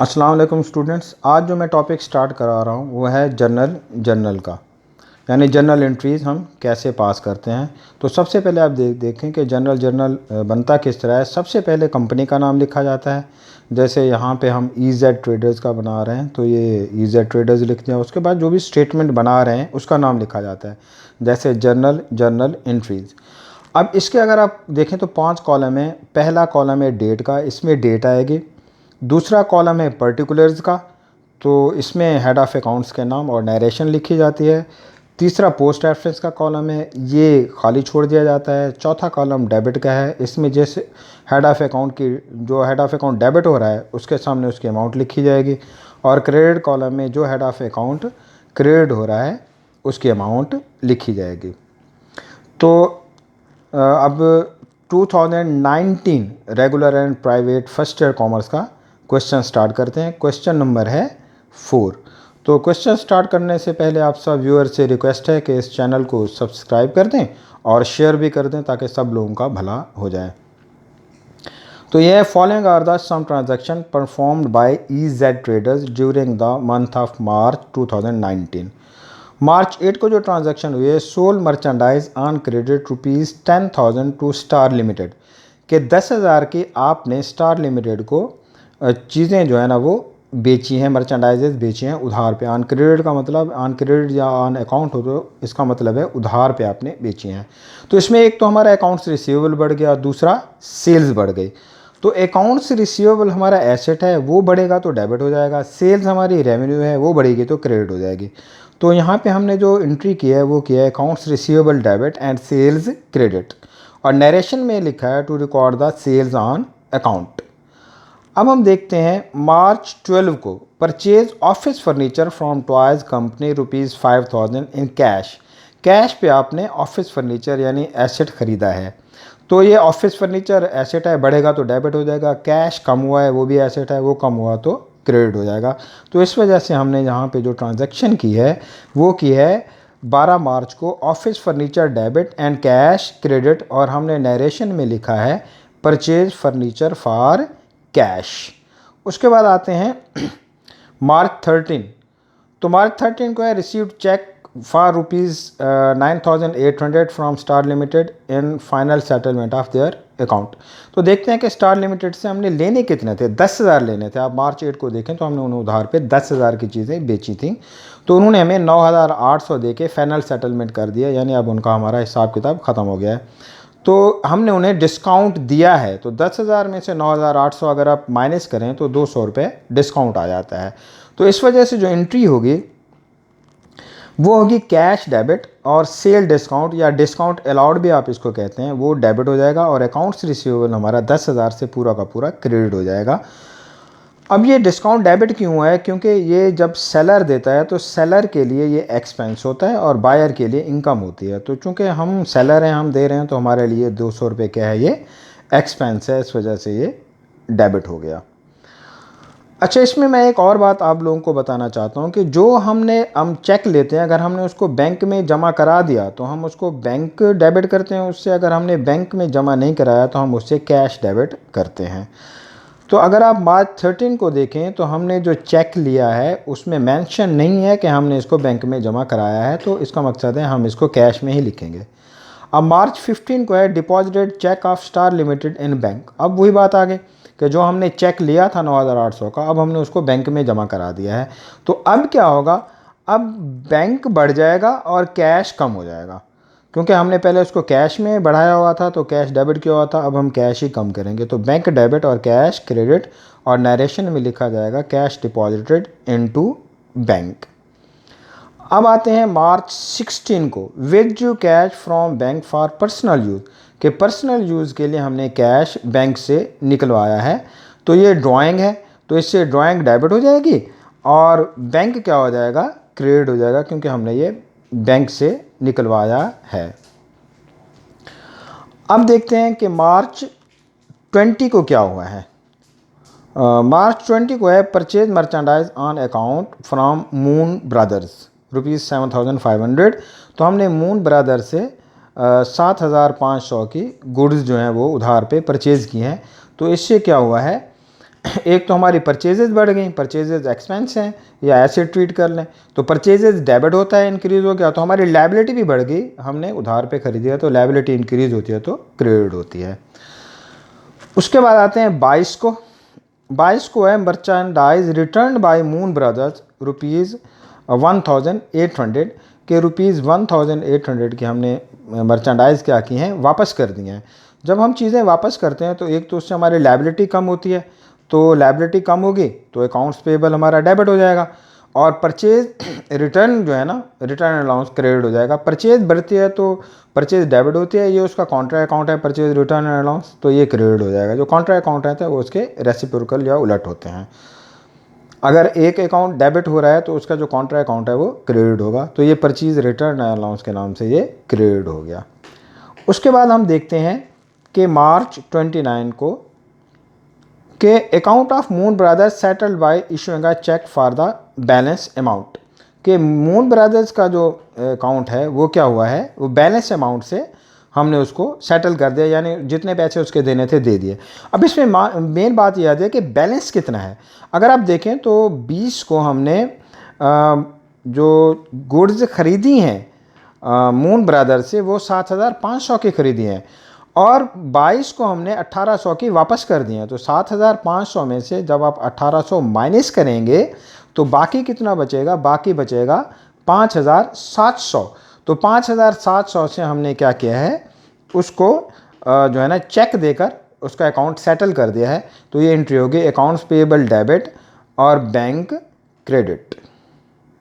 अस्सलाम वालेकुम स्टूडेंट्स। आज जो मैं टॉपिक स्टार्ट करा रहा हूँ वो है जर्नल का, यानी जर्नल एंट्रीज़ हम कैसे पास करते हैं। तो सबसे पहले आप देखें कि जर्नल बनता किस तरह है। सबसे पहले कंपनी का नाम लिखा जाता है। जैसे यहाँ पे हम EZ ट्रेडर्स का बना रहे हैं तो ये EZ ट्रेडर्स लिखते हैं। उसके बाद जो भी स्टेटमेंट बना रहे हैं उसका नाम लिखा जाता है, जैसे जर्नल एंट्रीज़। अब इसके अगर आप देखें तो 5 कॉलम है। पहला कॉलम है डेट का, इसमें डेट आएगी। दूसरा कॉलम है पर्टिकुलर्स का, तो इसमें हेड ऑफ़ अकाउंट्स के नाम और नरेशन लिखी जाती है। तीसरा पोस्ट रेफरेंस का कॉलम है, ये खाली छोड़ दिया जाता है। चौथा कॉलम डेबिट का है, इसमें जैसे हेड ऑफ़ अकाउंट की जो हेड ऑफ़ अकाउंट डेबिट हो रहा है उसके सामने उसकी अमाउंट लिखी जाएगी। और क्रेडिट कॉलम में जो हेड ऑफ़ अकाउंट क्रेडिट हो रहा है उसकी अमाउंट लिखी जाएगी। तो अब 2019 regular and private first year commerce का क्वेश्चन स्टार्ट करते हैं। क्वेश्चन नंबर है 4। तो क्वेश्चन स्टार्ट करने से पहले आप सब व्यूअर से रिक्वेस्ट है कि इस चैनल को सब्सक्राइब कर दें और शेयर भी कर दें ताकि सब लोगों का भला हो जाए। तो यह following are the some transaction performed by EZ traders during the month of March 2019। March 8 को जो ट्रांजैक्शन हुई है, sold merchandise on credit ₹10,000 to star limited के 10,000 की आपने स्टार लिमिटेड को चीज़ें जो है ना वो बेची हैं, मर्चेंडाइजेज बेची हैं उधार पे। ऑन क्रेडिट का मतलब ऑन क्रेडिट या ऑन अकाउंट हो तो इसका मतलब है उधार पे आपने बेची हैं। तो इसमें एक तो हमारा अकाउंट्स रिसीवेबल बढ़ गया, दूसरा सेल्स बढ़ गई। तो अकाउंट्स रिसीवेबल हमारा एसेट है, वो बढ़ेगा तो डेबिट हो जाएगा। सेल्स हमारी रेवेन्यू है, वो बढ़ेगी तो क्रेडिट हो जाएगी। तो यहाँ पे हमने जो एंट्री किया है वो किया है accounts receivable debit and sales credit, और नरेशन में लिखा है to record the sales on account. अब हम देखते हैं मार्च 12 को purchase office furniture from toys company ₹5,000 in cash. Cash पे आपने ऑफिस फर्नीचर यानी एसेट ख़रीदा है। तो ये ऑफिस फर्नीचर एसेट है, बढ़ेगा तो डेबिट हो जाएगा। कैश कम हुआ है, वो भी एसेट है, वो कम हुआ तो क्रेडिट हो जाएगा। तो इस वजह से हमने यहाँ पे जो ट्रांजैक्शन की है वो की है 12 मार्च को office furniture debit and cash credit, और हमने नरेशन में लिखा है परचेज फर्नीचर फॉर कैश। उसके बाद आते हैं मार्च 13। तो मार्च 13 को है received cheque for ₹9,800 from Star Limited in final settlement of their account. तो देखते हैं कि स्टार लिमिटेड से हमने लेने कितने थे, 10,000 लेने थे। आप मार्च 8 को देखें तो हमने उन्हें उधार पे 10,000 की चीज़ें बेची थी। तो उन्होंने हमें 9,800 दे के फाइनल सेटलमेंट कर दिया, यानी अब उनका हमारा हिसाब किताब ख़त्म हो गया है। तो हमने उन्हें डिस्काउंट दिया है, तो 10,000 में से 9,800 अगर आप माइनस करें तो 200 रुपये डिस्काउंट आ जाता है। तो इस वजह से जो एंट्री होगी वो होगी कैश डेबिट, और सेल डिस्काउंट या डिस्काउंट अलाउड भी आप इसको कहते हैं, वो डेबिट हो जाएगा। और अकाउंट्स रिसीवेबल हमारा 10,000 से पूरा का पूरा क्रेडिट हो जाएगा। अब ये डिस्काउंट डेबिट क्यों हुआ है? क्योंकि ये जब सेलर देता है तो सेलर के लिए ये एक्सपेंस होता है और बायर के लिए इनकम होती है। तो चूँकि हम सेलर हैं, हम दे रहे हैं, तो हमारे लिए 200 रुपये क्या है, ये एक्सपेंस है, इस वजह से ये डेबिट हो गया। अच्छा, इसमें मैं एक और बात आप लोगों को बताना चाहता हूँ कि जो हम चेक लेते हैं, अगर हमने उसको बैंक में जमा करा दिया तो हम उसको बैंक डेबिट करते हैं उससे। अगर हमने बैंक में जमा नहीं कराया तो हम उससे कैश डेबिट करते हैं। तो अगर आप मार्च 13 को देखें तो हमने जो चेक लिया है उसमें मेंशन नहीं है कि हमने इसको बैंक में जमा कराया है, तो इसका मकसद है हम इसको कैश में ही लिखेंगे। अब मार्च 15 को है deposited cheque of Star Limited in bank. अब वही बात आ गई कि जो हमने चेक लिया था 9,800 का, अब हमने उसको बैंक में जमा करा दिया है। तो अब क्या होगा, अब बैंक बढ़ जाएगा और कैश कम हो जाएगा, क्योंकि हमने पहले उसको कैश में बढ़ाया हुआ था तो कैश डेबिट किया हुआ था, अब हम कैश ही कम करेंगे। तो बैंक डेबिट और कैश क्रेडिट, और नरेशन में लिखा जाएगा कैश डिपॉजिटेड इनटू बैंक। अब आते हैं मार्च 16 को withdrew cash from bank for personal use, के पर्सनल यूज़ के लिए हमने कैश बैंक से निकलवाया है। तो ये ड्राइंग है, तो इससे ड्राइंग डेबिट हो जाएगी और बैंक क्या हो जाएगा, क्रेडिट हो जाएगा, क्योंकि हमने ये बैंक से निकलवाया है। अब देखते हैं कि मार्च 20 को क्या हुआ है। मार्च 20 को है purchase merchandise on account from moon brothers ₹7,500। तो हमने मून ब्रदर से 7,500 की गुड्स जो हैं वो उधार पे परचेज़ की हैं। तो इससे क्या हुआ है, एक तो हमारी परचेजेज बढ़ गई, परचेजेज एक्सपेंस हैं या एसेट ट्रीट कर लें, तो परचेजेज डेबिट होता है, इंक्रीज़ हो गया, तो हमारी लायबिलिटी भी बढ़ गई, हमने उधार पे खरीदी है तो लायबिलिटी इंक्रीज़ होती है तो क्रेडिट होती है। उसके बाद आते हैं 22 को। 22 को है merchandise return by Moon Brothers ₹1800 के ₹1800 की हमने मर्चेंडाइज़ क्या की हैं, वापस कर दी हैं। जब हम चीज़ें वापस करते हैं तो एक तो उससे हमारी लायबिलिटी कम होती है, तो लायबिलिटी कम होगी तो अकाउंट्स पेबल हमारा डेबिट हो जाएगा, और परचेज रिटर्न जो है ना, रिटर्न अलाउंस क्रेडिट हो जाएगा। परचेज बढ़ती है तो परचेज डेबिट होती है, ये उसका कॉन्ट्रा अकाउंट है परचेज रिटर्न अलाउंस, तो ये क्रेडिट हो जाएगा। जो कॉन्ट्रा अकाउंट रहते हैं वो उसके रेसिप्रोकल या उलट होते हैं। अगर एक अकाउंट डेबिट हो रहा है तो उसका जो कॉन्ट्रा अकाउंट है वो क्रेडिट होगा, तो ये परचेज रिटर्न अलाउंस के नाम से ये क्रेडिट हो गया। उसके बाद हम देखते हैं कि मार्च 29 को के account of Moon Brothers settled by issuing a cheque for the balance amount, कि मून ब्रदर्स का जो अकाउंट है वो क्या हुआ है, वो बैलेंस अमाउंट से हमने उसको सेटल कर दिया, यानी जितने पैसे उसके देने थे दे दिए। अब इसमें मेन बात यह है कि बैलेंस कितना है। अगर आप देखें तो 20 को हमने जो गुड्स खरीदी हैं मून ब्रदर्स से वो 7500 की खरीदी हैं, और 22 को हमने 1800 की वापस कर दी हैं। तो 7500 में से जब आप 1800 माइनस करेंगे तो बाकी कितना बचेगा, बाकी बचेगा 5700। तो 5700 से हमने क्या किया है, उसको जो है ना चेक देकर उसका अकाउंट सेटल कर दिया है। तो ये एंट्री होगी अकाउंट्स पेएबल डेबिट और बैंक क्रेडिट।